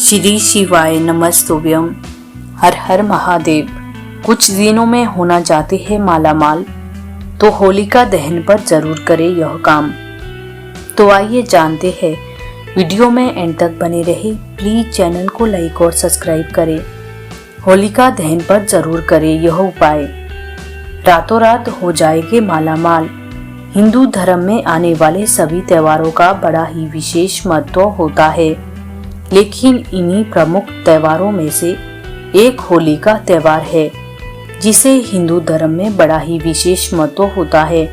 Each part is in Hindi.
श्री शिवाय नमस्तुभ्यम। हर हर महादेव। कुछ दिनों में होना चाहते हैं मालामाल तो होलिका दहन पर जरूर करें यह काम। तो आइए जानते हैं, वीडियो में एंड तक बने रहे। प्लीज चैनल को लाइक और सब्सक्राइब करें। होलिका दहन पर जरूर करें यह उपाय, रातों रात हो जाएंगे मालामाल। हिंदू धर्म में आने वाले सभी त्योहारों का बड़ा ही विशेष महत्व होता है, लेकिन इन्हीं प्रमुख त्योहारों में से एक होली का त्योहार है जिसे हिंदू धर्म में बड़ा ही विशेष महत्व होता है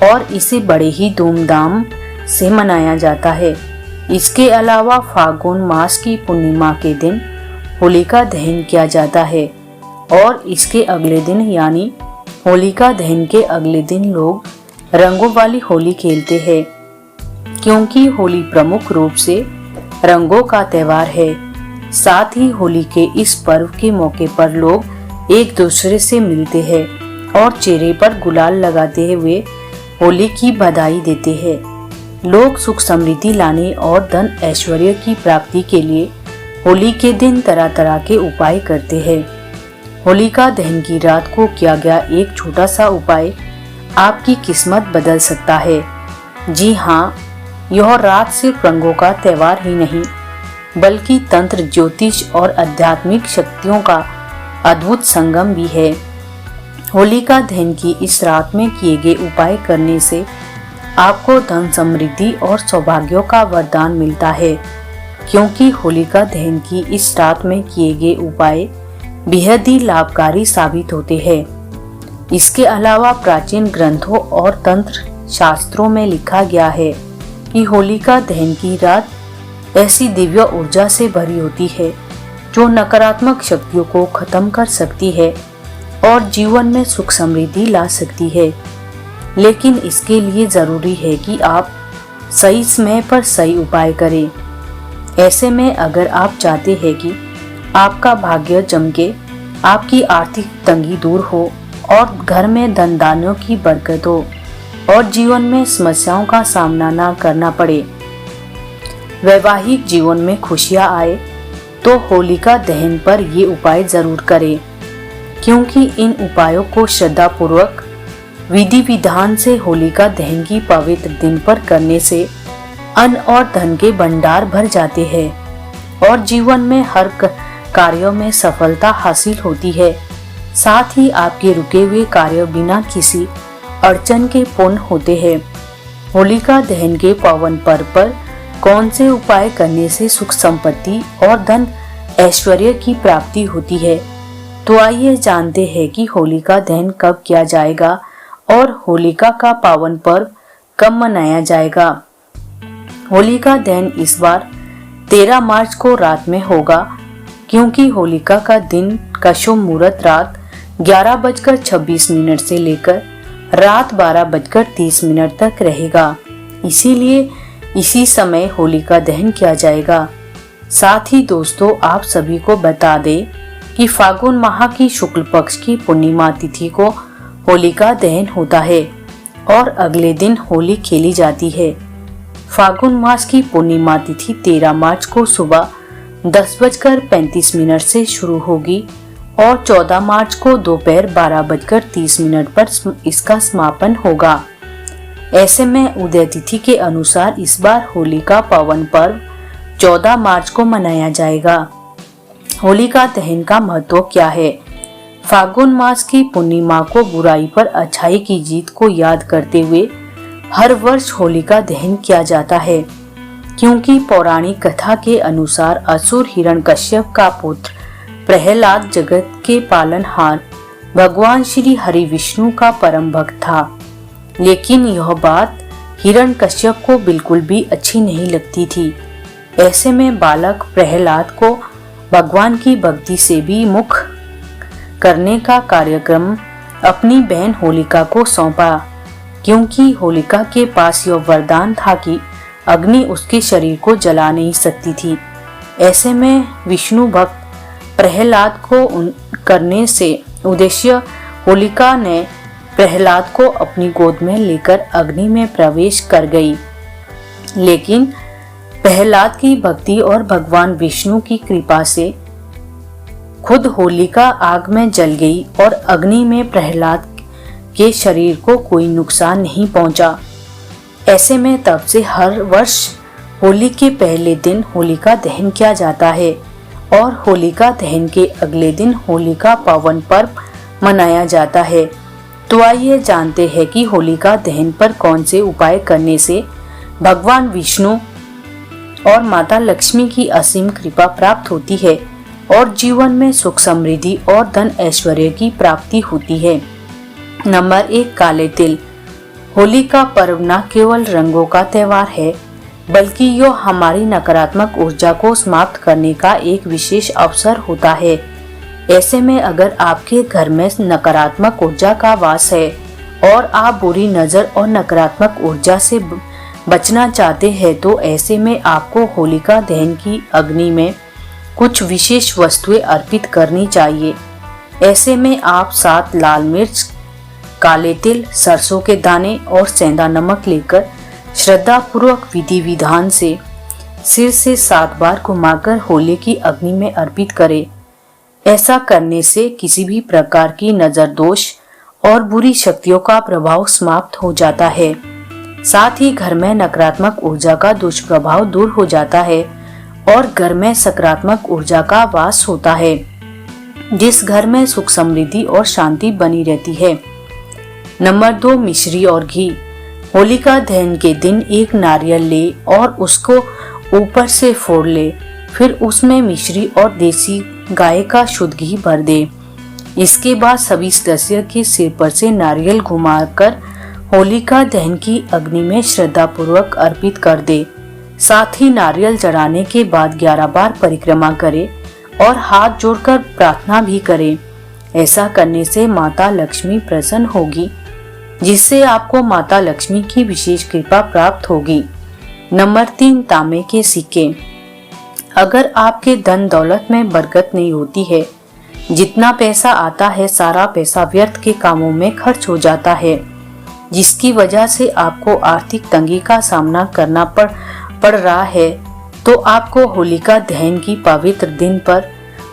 और इसे बड़े ही धूमधाम से मनाया जाता है। इसके अलावा फागुन मास की पूर्णिमा के दिन होलिका दहन किया जाता है और इसके अगले दिन यानी होलिका दहन के अगले दिन लोग रंगों वाली होली खेलते हैं, क्योंकि होली प्रमुख रूप से रंगों का त्योहार है। साथ ही होली के इस पर्व के मौके पर लोग एक दूसरे से मिलते हैं और चेहरे पर गुलाल लगाते हुए होली की बधाई देते हैं। लोग सुख समृद्धि लाने और धन ऐश्वर्य की प्राप्ति के लिए होली के दिन तरह तरह के उपाय करते हैं। होलिका दहन की रात को किया गया एक छोटा सा उपाय आपकी किस्मत बदल सकता है। जी हाँ, यह रात सिर्फ रंगों का त्योहार ही नहीं बल्कि तंत्र, ज्योतिष और आध्यात्मिक शक्तियों का अद्भुत संगम भी है। होलिका दहन की इस रात में किए गए उपाय करने से आपको धन, समृद्धि और सौभाग्यों का वरदान मिलता है, क्योंकि होलिका दहन की इस रात में किए गए उपाय बेहद ही लाभकारी साबित होते हैं। इसके अलावा प्राचीन ग्रंथों और तंत्र शास्त्रों में लिखा गया है कि होलिका दहन की रात ऐसी दिव्य ऊर्जा से भरी होती है जो नकारात्मक शक्तियों को खत्म कर सकती है और जीवन में सुख समृद्धि ला सकती है। लेकिन इसके लिए जरूरी है कि आप सही समय पर सही उपाय करें। ऐसे में अगर आप चाहते हैं कि आपका भाग्य चमके, आपकी आर्थिक तंगी दूर हो और घर में धन धान्यों की बरकत हो और जीवन में समस्याओं का सामना ना करना पड़े, वैवाहिक जीवन में खुशियां आए, तो होलिका दहन पर ये उपाय जरूर करें, क्योंकि इन उपायों को श्रद्धा पूर्वक विधि विधान से होलिका दहन की पवित्र दिन पर करने से अन्न और धन के भंडार भर जाते हैं और जीवन में हर कार्यों में सफलता हासिल होती है। साथ ही आपके रुके हुए कार्य बिना किसी अड़चन के पूर्ण होते हैं। होलिका दहन के पावन पर्व पर कौन से उपाय करने से सुख संपत्ति और धन ऐश्वर्य की प्राप्ति होती है, तो आइए जानते हैं कि होलिका दहन कब किया जाएगा और होलिका का पावन पर्व कब मनाया जाएगा। होलिका दहन इस बार 13 मार्च को रात में होगा, क्योंकि होलिका का दिन का शुभ मुहूर्त रात 11:26 से लेकर रात 12:30 तक रहेगा। इसीलिए इसी समय होलिका दहन किया जाएगा। साथ ही दोस्तों, आप सभी को बता दें कि फागुन माह की शुक्ल पक्ष की पूर्णिमा तिथि को होलिका दहन होता है और अगले दिन होली खेली जाती है। फागुन मास की पूर्णिमा तिथि 13 मार्च को सुबह 10:35 से शुरू होगी और 14 मार्च को दोपहर 12:30 पर इसका समापन होगा। ऐसे में उदय तिथि के अनुसार इस बार होली का पावन पर्व 14 मार्च को मनाया जाएगा। होलिका दहन का महत्व क्या है? फागुन मास की पूर्णिमा को बुराई पर अच्छाई की जीत को याद करते हुए हर वर्ष होलिका दहन किया जाता है, क्योंकि पौराणिक कथा के अनुसार असुर हिरण्यकश्यप का पुत्र प्रहलाद जगत के पालनहार भगवान श्री हरि विष्णु का परम भक्त था। लेकिन यह बात हिरण्यकश्यप को बिल्कुल भी अच्छी नहीं लगती थी। ऐसे में बालक प्रहलाद को भगवान की भक्ति से भी मुख करने का कार्यक्रम अपनी बहन होलिका को सौंपा, क्योंकि होलिका के पास यह वरदान था कि अग्नि उसके शरीर को जला नहीं सकती थी। ऐसे में विष्णु भक्त प्रहलाद को करने से उद्देश्य होलिका ने प्रहलाद को अपनी गोद में लेकर अग्नि में प्रवेश कर गई। लेकिन प्रहलाद की भक्ति और भगवान विष्णु की कृपा से खुद होलिका आग में जल गई और अग्नि में प्रहलाद के शरीर को कोई नुकसान नहीं पहुंचा। ऐसे में तब से हर वर्ष होली के पहले दिन होलिका दहन किया जाता है और होलिका दहन के अगले दिन होलिका पावन पर्व मनाया जाता है। तो आइए जानते हैं कि होलिका दहन पर कौन से उपाय करने से भगवान विष्णु और माता लक्ष्मी की असीम कृपा प्राप्त होती है और जीवन में सुख समृद्धि और धन ऐश्वर्य की प्राप्ति होती है। नंबर 1, काले तिल। होली का पर्व न केवल रंगों का त्योहार है बल्कि यह हमारी नकारात्मक ऊर्जा को समाप्त करने का एक विशेष अवसर होता है। ऐसे में अगर आपके घर में नकारात्मक ऊर्जा का वास है और आप बुरी नजर और नकारात्मक ऊर्जा से बचना चाहते हैं तो ऐसे में आपको होलिका दहन की अग्नि में कुछ विशेष वस्तुएं अर्पित करनी चाहिए। ऐसे में आप 7 लाल मिर्च, काले तिल, सरसों के दाने और सेंधा नमक लेकर श्रद्धा पूर्वक विधि विधान से सिर से 7 बार घुमाकर होली की अग्नि में अर्पित करें। ऐसा करने से किसी भी प्रकार की नजर दोष और बुरी शक्तियों का प्रभाव समाप्त हो जाता है। साथ ही घर में नकारात्मक ऊर्जा का दुष्प्रभाव दूर हो जाता है और घर में सकारात्मक ऊर्जा का वास होता है, जिस घर में सुख समृद्धि और शांति बनी रहती है। नंबर 2, मिश्री और घी। होलिका दहन के दिन एक नारियल ले और उसको ऊपर से फोड़ ले, फिर उसमें मिश्री और देसी गाय का शुद्ध घी भर दे। इसके बाद सभी सदस्य के सिर पर से नारियल घुमाकर होलिका दहन की अग्नि में श्रद्धा पूर्वक अर्पित कर दे। साथ ही नारियल चढ़ाने के बाद 11 बार परिक्रमा करे और हाथ जोड़कर प्रार्थना भी करे। ऐसा करने से माता लक्ष्मी प्रसन्न होगी, जिससे आपको माता लक्ष्मी की विशेष कृपा प्राप्त होगी। नंबर 3, तांबे के सिक्के। अगर आपके धन दौलत में बरकत नहीं होती है, जितना पैसा आता है सारा पैसा व्यर्थ के कामों में खर्च हो जाता है, जिसकी वजह से आपको आर्थिक तंगी का सामना करना पड़ रहा है, तो आपको होलिका दहन की पवित्र दिन पर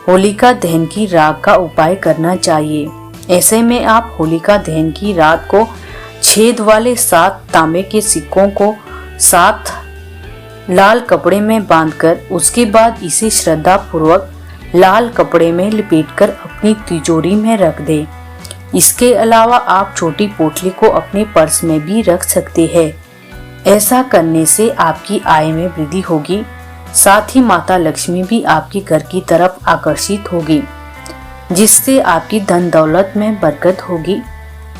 होलिका दहन की राख का उपाय करना चाहिए। ऐसे में आप होलिका दहन की रात को छेद वाले 7 तांबे के सिक्कों को 7 लाल कपड़े में बांधकर उसके बाद इसे श्रद्धा पूर्वक लाल कपड़े में लपेटकर अपनी तिजोरी में रख दे। इसके अलावा आप छोटी पोटली को अपने पर्स में भी रख सकते हैं। ऐसा करने से आपकी आय में वृद्धि होगी, साथ ही माता लक्ष्मी भी आपके घर की तरफ आकर्षित होगी, जिससे आपकी धन दौलत में बरकत होगी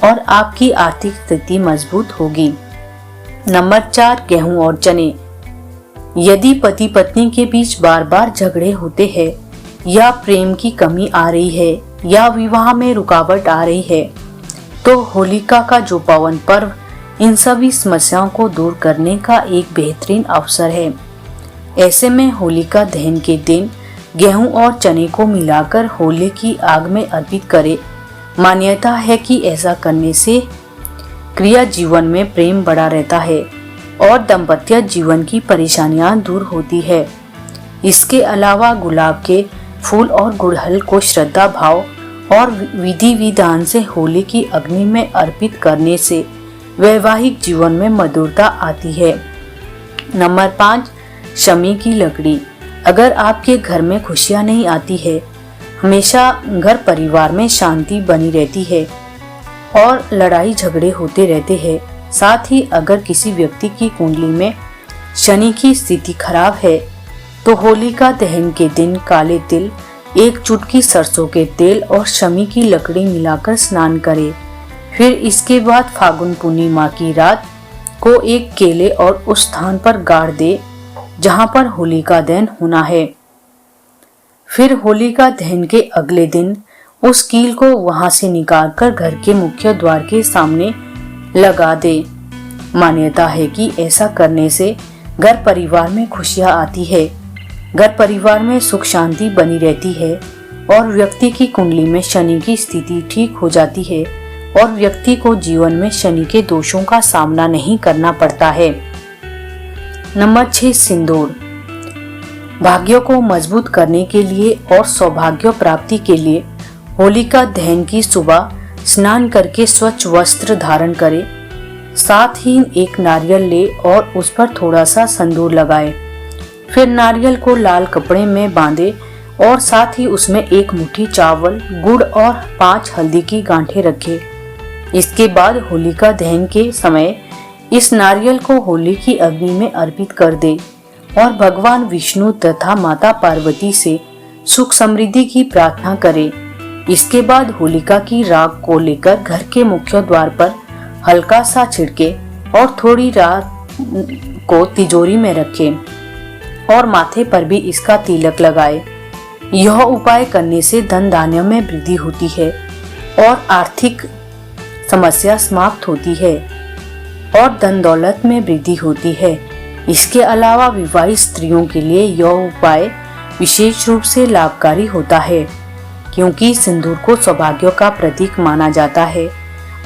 और आपकी आर्थिक स्थिति मजबूत होगी। नंबर 4, गेहूं और चने। यदि पति पत्नी के बीच बार बार झगड़े होते हैं या प्रेम की कमी आ रही है या विवाह में रुकावट आ रही है, तो होलिका का जो पावन पर्व इन सभी समस्याओं को दूर करने का एक बेहतरीन अवसर है। ऐसे में होलिका दहन के दिन गेहूं और चने को मिलाकर होली की आग में अर्पित करें। मान्यता है कि ऐसा करने से क्रिया जीवन में प्रेम बढ़ा रहता है और दाम्पत्य जीवन की परेशानियां दूर होती है। इसके अलावा गुलाब के फूल और गुड़हल को श्रद्धा भाव और विधि विधान से होली की अग्नि में अर्पित करने से वैवाहिक जीवन में मधुरता आती है। नंबर 5, शमी की लकड़ी। अगर आपके घर में खुशियां नहीं आती है, हमेशा घर परिवार में शांति बनी रहती है और लड़ाई झगड़े होते रहते हैं, साथ ही अगर किसी व्यक्ति की कुंडली में शनि की स्थिति खराब है, तो होलिका दहन के दिन काले तिल, 1 चुटकी सरसों के तेल और शमी की लकड़ी मिलाकर स्नान करें। फिर इसके बाद फागुन पूर्णिमा की रात को एक केले और उस स्थान पर गाड़ दे जहां पर होलिका दहन होना है। फिर होलिका दहन के अगले दिन उस कील को वहां से निकालकर घर के मुख्य द्वार के सामने लगा दे। मान्यता है कि ऐसा करने से घर परिवार में खुशियां आती है, घर परिवार में सुख शांति बनी रहती है और व्यक्ति की कुंडली में शनि की स्थिति ठीक हो जाती है और व्यक्ति को जीवन में शनि के दोषों का सामना नहीं करना पड़ता है। नंबर 6 सिंदूर। भाग्यों को मजबूत करने के लिए और सौभाग्य प्राप्ति के लिए होलिका दहन की सुबह स्नान करके स्वच्छ वस्त्र धारण करें। साथ ही एक नारियल ले और उस पर थोड़ा सा सिंदूर लगाए। फिर नारियल को लाल कपड़े में बांधे और साथ ही उसमें एक मुट्ठी चावल, गुड़ और 5 हल्दी की गांठें रखे। इसके बाद होलिका दहन के समय इस नारियल को होली की अग्नि में अर्पित कर दे और भगवान विष्णु तथा माता पार्वती से सुख समृद्धि की प्रार्थना करे। इसके बाद होलिका की राख को लेकर घर के मुख्य द्वार पर हल्का सा छिड़के और थोड़ी रात को तिजोरी में रखे और माथे पर भी इसका तिलक लगाए। यह उपाय करने से धन धान्य में वृद्धि होती है और आर्थिक समस्या समाप्त होती है और धन दौलत में वृद्धि होती है। इसके अलावा विवाहित स्त्रियों के लिए यह उपाय विशेष रूप से लाभकारी होता है, क्योंकि सिंदूर को सौभाग्य का प्रतीक माना जाता है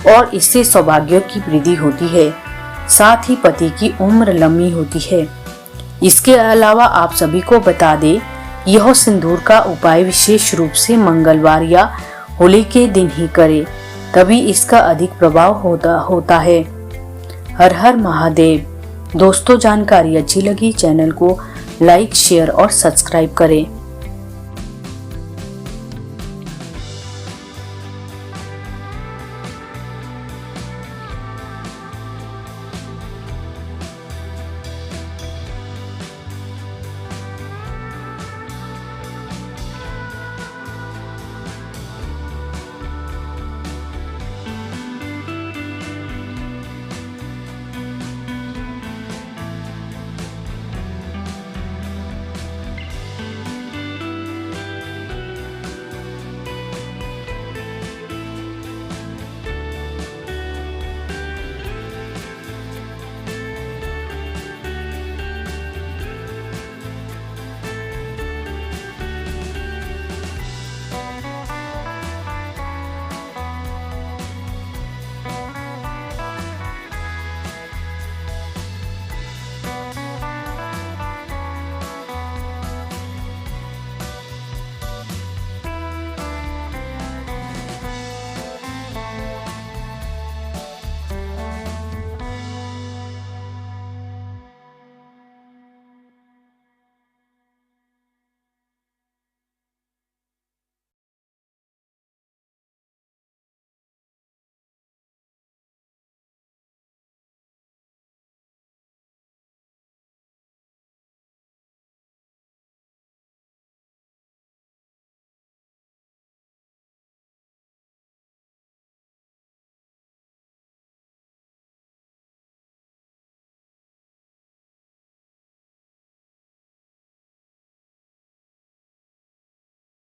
और इससे सौभाग्य की वृद्धि होती है, साथ ही पति की उम्र लंबी होती है। इसके अलावा आप सभी को बता दें, यह सिंदूर का उपाय विशेष रूप से मंगलवार या होली के दिन ही करें, तभी इसका अधिक प्रभाव होता है। हर हर महादेव। दोस्तों, जानकारी अच्छी लगी चैनल को लाइक, शेयर और सब्सक्राइब करें।